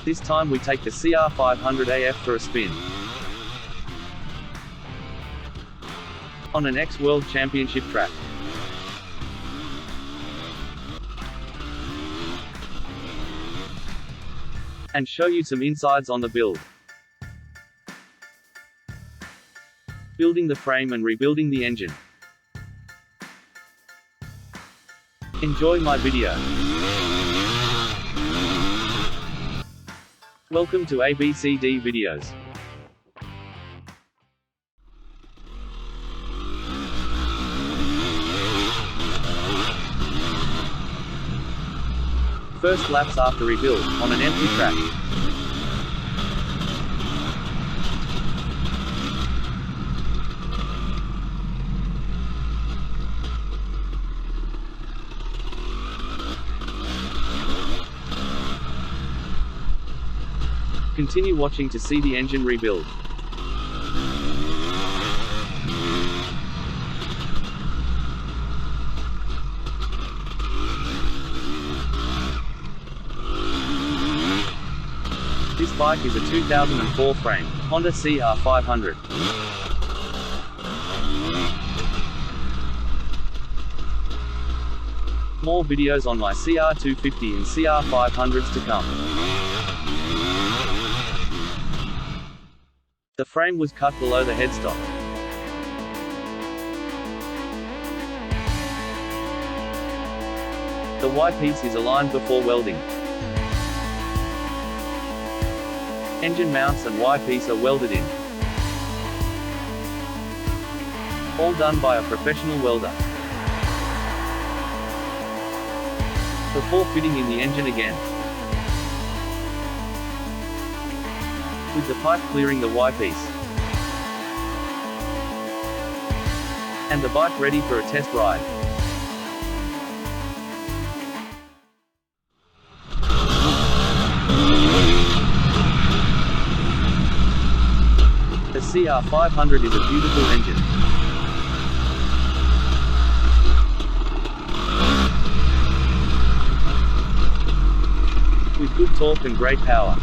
This time we take the CR500 AF for a spin. On an ex-World Championship track. And show you some insides on the build. Building the frame and rebuilding the engine. Enjoy my video. Welcome to ABCD Videos. First laps after rebuild, on an empty track. Continue watching to see the engine rebuild. This bike is a 2004 frame, Honda CR500. More videos on my CR250 and CR500s to come. The frame was cut below the headstock. The Y piece is aligned before welding. Engine mounts and Y piece are welded in. All done by a professional welder. Before fitting in the engine again. With the pipe clearing the Y piece. And the bike ready for a test ride. The CR500 is a beautiful engine. With good torque and great power.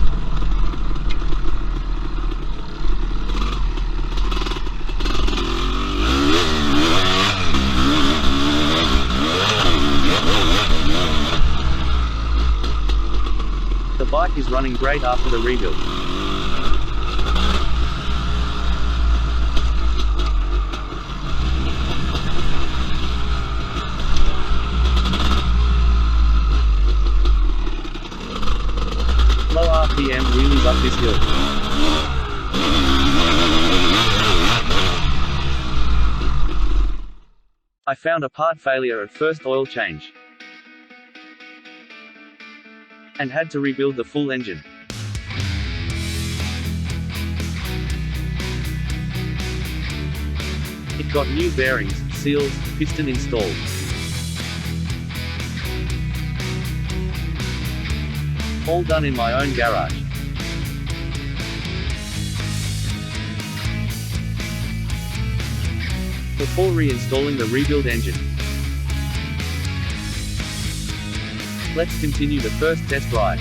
The bike is running great after the rebuild. Low RPM wheelies up this hill. I found a part failure at first oil change. And had to rebuild the full engine. It got new bearings, seals, piston installed. All done in my own garage. Before reinstalling the rebuild engine. Let's continue the first test ride.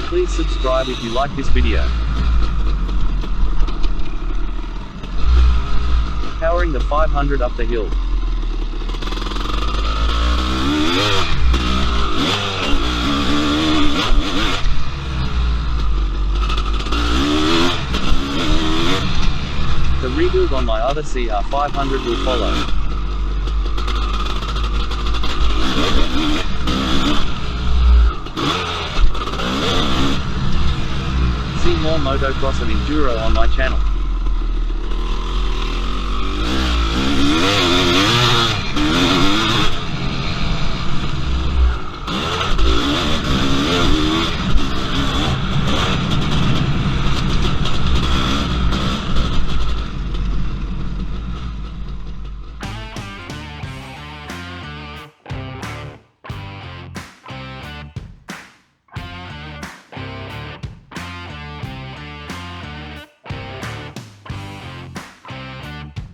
Please subscribe if you like this video. Powering the 500 up the hill. The rebuild on my other CR500 will follow. See more motocross and enduro on my channel.